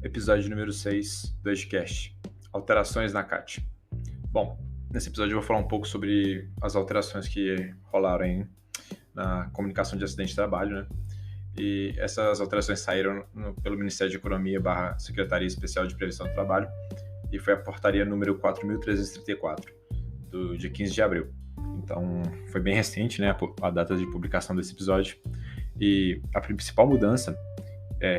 episódio número 6 do Edcast, alterações na CAT. Bom, nesse episódio eu vou falar um pouco sobre as alterações que rolaram na comunicação de acidente de trabalho, né? E essas alterações saíram pelo Ministério de Economia / Secretaria Especial de Prevenção do Trabalho e foi a portaria número 4.334, do dia 15 de abril. Então, foi bem recente, né, a data de publicação desse episódio. E a principal mudança,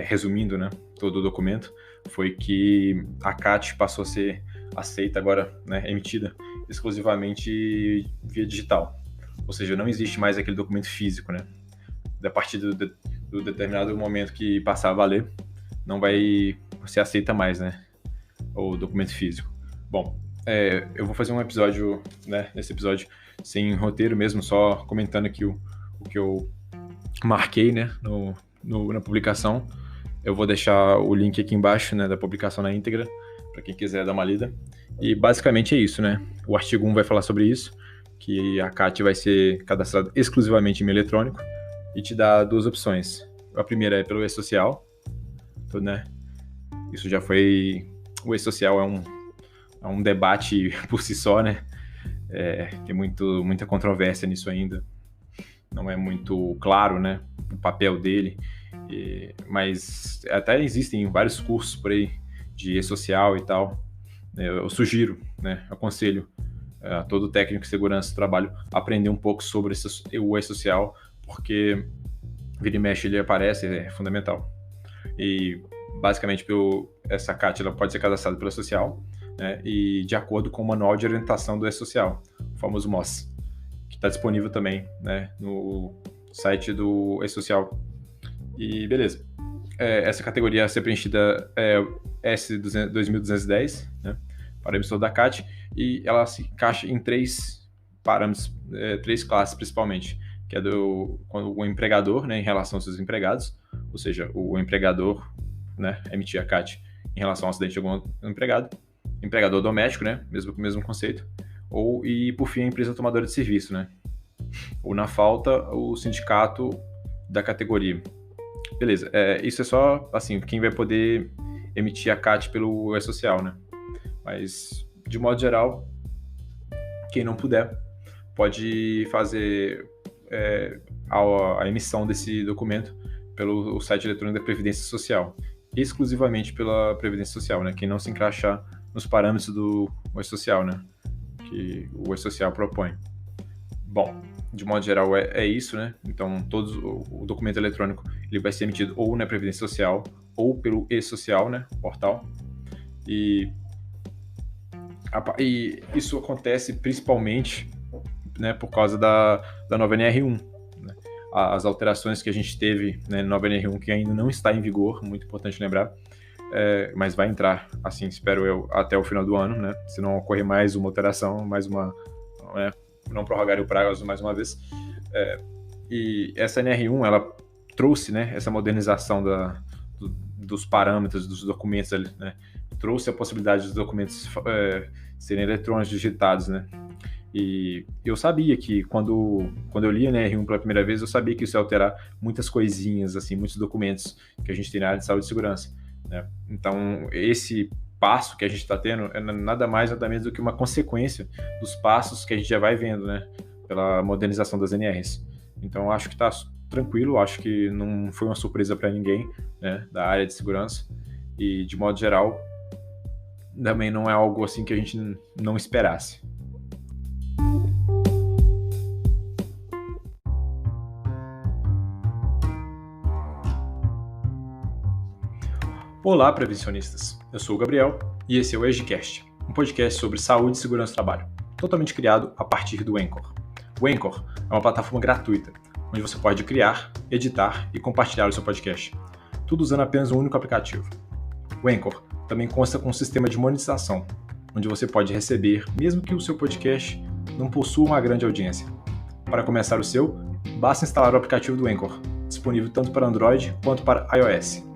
resumindo, né, todo o documento, foi que a CAT passou a ser aceita agora, né, emitida exclusivamente via digital. Ou seja, não existe mais aquele documento físico, né? A partir do determinado momento que passar a valer, não vai ser aceita mais, né, o documento físico. Bom, eu vou fazer um episódio, né, nesse episódio sem roteiro mesmo, só comentando aqui o que eu marquei, né, na publicação. Eu vou deixar o link aqui embaixo, né, da publicação na íntegra, para quem quiser dar uma lida. E basicamente é isso, né? O artigo 1 vai falar sobre isso, que a CAT vai ser cadastrada exclusivamente em meio eletrônico e te dá duas opções. A primeira é pelo e-social, né? Isso já foi... O e-social é um debate por si só, né? Tem muita controvérsia nisso ainda. Não é muito claro, né, o papel dele. Mas até existem vários cursos por aí de e-social e tal. Eu sugiro, né, aconselho a todo técnico de segurança do trabalho aprender um pouco sobre o e-social, porque vira e mexe ele aparece, é fundamental. E basicamente essa CAT ela pode ser cadastrada pelo e-social, né, e de acordo com o Manual de Orientação do e-social, o famoso MOS, que está disponível também, né, no site do e-social. E beleza. Essa categoria a ser preenchida é S2210, né, para a emissora da CAT, e ela se encaixa em três parâmetros, três classes principalmente, que é quando o empregador, né, em relação aos seus empregados, ou seja, o empregador, né, emitir a CAT em relação ao acidente de algum empregado, empregador doméstico, né, mesmo conceito, e por fim a empresa tomadora de serviço, né, ou na falta o sindicato da categoria. Beleza, isso é só, assim, quem vai poder emitir a CAT pelo e-social, né? Mas, de modo geral, quem não puder pode fazer a emissão desse documento pelo site eletrônico da Previdência Social, exclusivamente pela Previdência Social, né? Quem não se encaixar nos parâmetros do e-social, né, que o e-social propõe. Bom, de modo geral é isso, né? Então, o documento eletrônico ele vai ser emitido ou na Previdência Social ou pelo e-social, né, portal. E isso acontece principalmente, né, por causa da nova NR1. Né? As alterações que a gente teve, né, na nova NR1, que ainda não está em vigor, muito importante lembrar, mas vai entrar, assim, espero eu, até o final do ano, né? Se não ocorrer mais uma alteração, não prorrogar o prazo mais uma vez. E essa NR1, ela trouxe, né, essa modernização dos parâmetros dos documentos ali, né? Trouxe a possibilidade dos documentos serem eletrônicos digitados, né? E eu sabia que quando eu li a NR1 pela primeira vez, eu sabia que isso ia alterar muitas coisinhas, assim, muitos documentos que a gente tem na área de saúde e segurança, né? Então, esse passo que a gente está tendo é nada mais, nada menos do que uma consequência dos passos que a gente já vai vendo, né, pela modernização das NRs. Então, eu acho que está tranquilo, acho que não foi uma surpresa para ninguém, né, da área de segurança, e, de modo geral, também não é algo assim que a gente não esperasse. Olá, prevencionistas! Eu sou o Gabriel e esse é o Edcast, um podcast sobre saúde e segurança do trabalho, totalmente criado a partir do Anchor. O Anchor é uma plataforma gratuita, onde você pode criar, editar e compartilhar o seu podcast, tudo usando apenas um único aplicativo. O Anchor também consta com um sistema de monetização, onde você pode receber, mesmo que o seu podcast não possua uma grande audiência. Para começar o seu, basta instalar o aplicativo do Anchor, disponível tanto para Android quanto para iOS.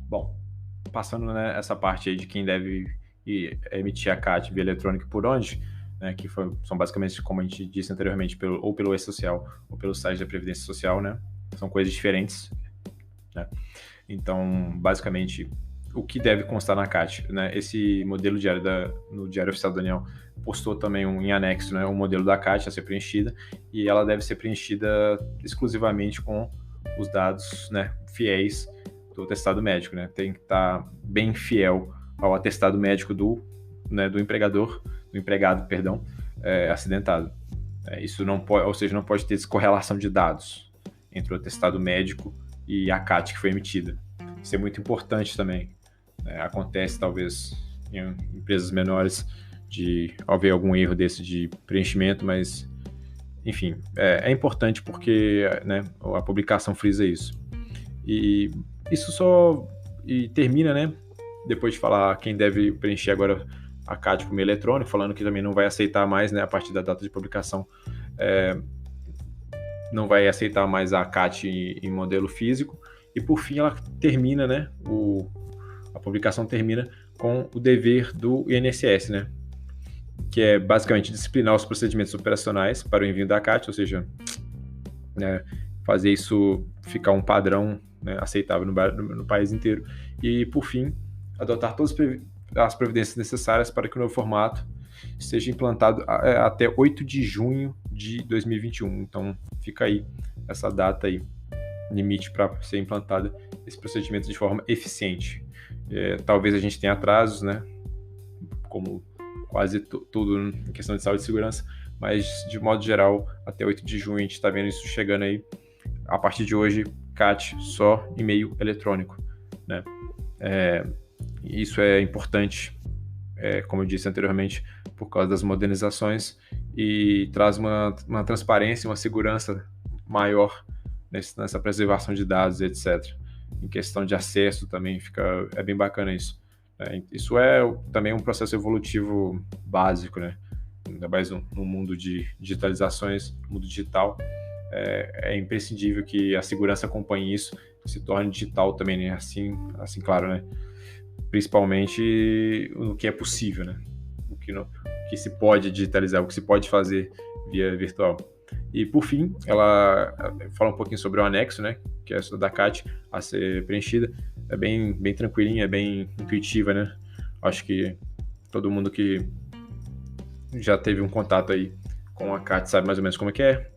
Bom, passando, né, essa parte aí de quem deve emitir a CAT via eletrônica por onde, né, que são basicamente, como a gente disse anteriormente, ou pelo E-Social ou pelo site da Previdência Social, né? São coisas diferentes, né? Então, basicamente, o que deve constar na CAT, né? Esse modelo diário no Diário Oficial da União postou também em anexo, né, um modelo da CAT a ser preenchida, e ela deve ser preenchida exclusivamente com os dados, né, fiéis do atestado médico, né? Tem que estar bem fiel ao atestado médico do empregado, perdão, acidentado. Isso não pode, ou seja, não pode ter descorrelação de dados entre o atestado médico e a CAT que foi emitida. Isso é muito importante também. Acontece, talvez, em empresas menores, de haver algum erro desse de preenchimento, mas, enfim, é importante porque, né, a publicação frisa isso. E isso termina, né, depois de falar quem deve preencher agora a CAT por meio eletrônico, falando que também não vai aceitar mais, né, a partir da data de publicação, não vai aceitar mais a CAT em modelo físico. E por fim ela termina, né, a publicação termina com o dever do INSS, né, que é basicamente disciplinar os procedimentos operacionais para o envio da CAT, ou seja, né, fazer isso ficar um padrão, né, aceitável no país inteiro. E por fim, adotar todas as providências necessárias para que o novo formato seja implantado até 8 de junho de 2021. Então fica aí essa data aí, limite para ser implantado esse procedimento de forma eficiente. Talvez a gente tenha atrasos, né, como quase tudo em questão de saúde e segurança, mas de modo geral, até 8 de junho a gente está vendo isso chegando aí. A partir de hoje, CAT só e-mail eletrônico, né? Isso é importante, como eu disse anteriormente, por causa das modernizações, e traz uma transparência, uma segurança maior nessa preservação de dados, etc. Em questão de acesso também é bem bacana isso. Isso é também um processo evolutivo básico, né? Ainda mais no mundo de digitalizações, no mundo digital, é imprescindível que a segurança acompanhe isso, se torne digital também, né? Assim, claro, né? Principalmente no que é possível, né? O que se pode digitalizar, o que se pode fazer via virtual. E por fim, ela fala um pouquinho sobre o anexo, né? Que é da CAT a ser preenchida. É bem tranquilinha, é bem intuitiva, né? Acho que todo mundo que já teve um contato aí com a CAT sabe mais ou menos como é que é.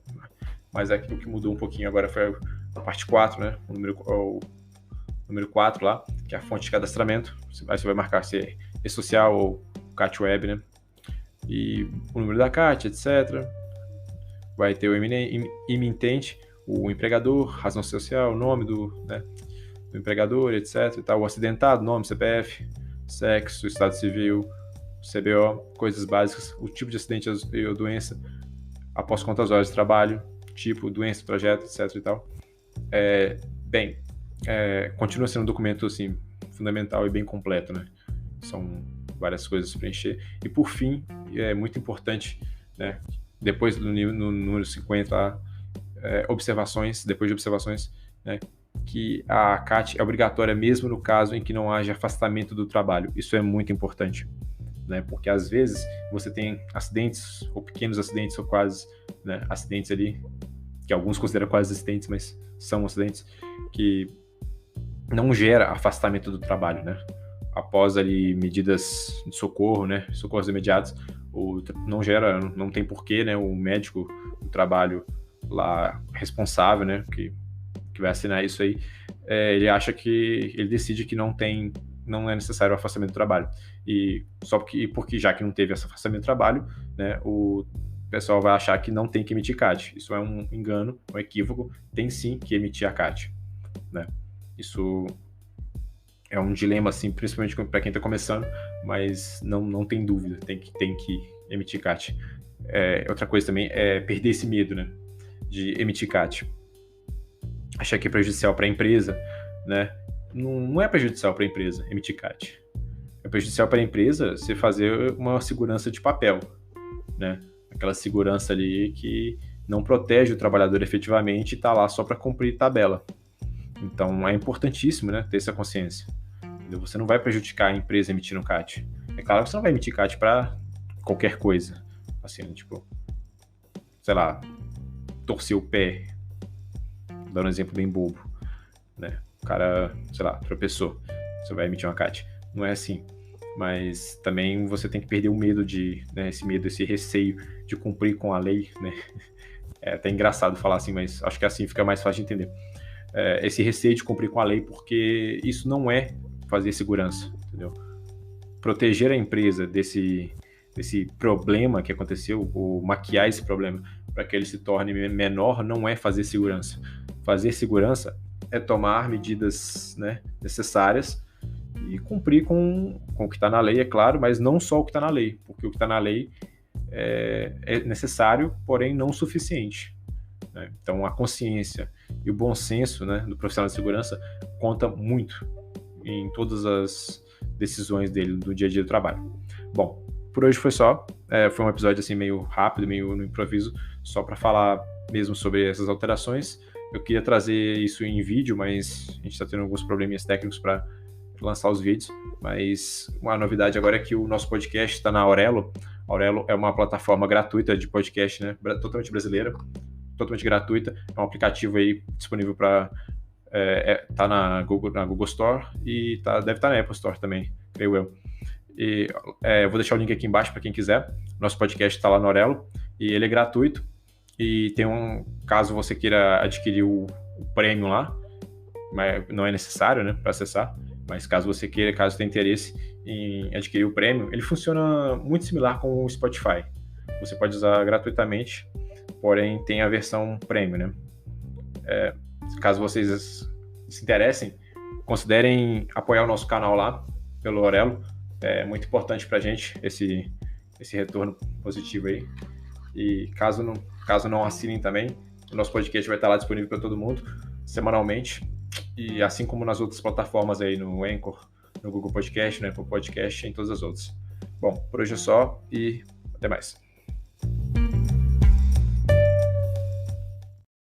Mas o que mudou um pouquinho agora foi a parte 4, né? O número 4 lá, que é a fonte de cadastramento. Aí você vai marcar se é E-Social ou CAT Web, né? E o número da CAT, etc. Vai ter o emitente, o empregador, razão social, o nome do empregador, etc. E tal, o acidentado, nome, CPF, sexo, estado civil, CBO, coisas básicas, o tipo de acidente ou doença, após quantas horas de trabalho, tipo, doença, trajeto, etc. e tal. Continua sendo um documento assim, fundamental e bem completo, né? São várias coisas a preencher. E por fim, é muito importante, né? Depois no número 50, observações, depois de observações, né? Que a CAT é obrigatória mesmo no caso em que não haja afastamento do trabalho. Isso é muito importante, né? Porque às vezes você tem acidentes, ou pequenos acidentes, ou quase, né, acidentes ali, que alguns consideram quase acidentes, mas são acidentes que não gera afastamento do trabalho, né? Após ali medidas de socorro, né? Socorros imediatos, não tem porquê, né? O médico do trabalho lá responsável, né? Que vai assinar isso aí, ele decide que não é necessário o afastamento do trabalho. E porque já que não teve esse afastamento do trabalho, né? O pessoal vai achar que não tem que emitir CAT. Isso é um engano, um equívoco. Tem sim que emitir a CAT, né? Isso é um dilema, assim, principalmente para quem está começando, mas não tem dúvida, tem que emitir CAT. Outra coisa também é perder esse medo, né, de emitir CAT. Achar que é prejudicial para a empresa, né? Não é prejudicial para a empresa emitir CAT. É prejudicial para a empresa você fazer uma segurança de papel, né? Aquela segurança ali que não protege o trabalhador efetivamente e está lá só para cumprir tabela. Então é importantíssimo, né, ter essa consciência. Você não vai prejudicar a empresa emitindo CAT. É claro que você não vai emitir CAT para qualquer coisa, assim, tipo, sei lá, torcer o pé, dando um exemplo bem bobo, né? O cara, sei lá, tropeçou, você vai emitir uma CAT. Não é assim. Mas também você tem que perder o medo né, esse medo, esse receio de cumprir com a lei, né? É até engraçado falar assim, mas acho que assim fica mais fácil de entender. Esse receio de cumprir com a lei, porque isso não é fazer segurança, entendeu? Proteger a empresa desse problema que aconteceu, ou maquiar esse problema para que ele se torne menor, não é fazer segurança. Fazer segurança é tomar medidas, né, necessárias e cumprir com o que está na lei, é claro, mas não só o que está na lei, porque o que está na lei é necessário, porém não suficiente, né? Então a consciência e o bom senso, né, do profissional de segurança conta muito em todas as decisões dele do dia a dia do trabalho. Bom, por hoje foi só. Foi um episódio assim meio rápido, meio no improviso, só para falar mesmo sobre essas alterações. Eu queria trazer isso em vídeo, mas a gente está tendo alguns probleminhas técnicos para lançar os vídeos. Mas uma novidade agora é que o nosso podcast está na Aurelo. A Aurelo é uma plataforma gratuita de podcast, né, totalmente brasileira, totalmente gratuita. É um aplicativo aí disponível para tá na Google Store e deve estar na Apple Store também, creio eu. E eu vou deixar o link aqui embaixo para quem quiser. Nosso podcast está lá no Aurelo e ele é gratuito. E tem caso você queira adquirir o Premium lá, mas não é necessário, né, para acessar. Mas caso você queira, caso tenha interesse em adquirir o Premium, ele funciona muito similar com o Spotify. Você pode usar gratuitamente, porém tem a versão Premium, né? Caso vocês se interessem, considerem apoiar o nosso canal lá, pelo Aurelo. É muito importante pra gente esse retorno positivo aí. E caso não assinem também, o nosso podcast vai estar lá disponível para todo mundo, semanalmente. E assim como nas outras plataformas aí, no Anchor, no Google Podcast, no Apple Podcast e em todas as outras. Bom, por hoje é só e até mais.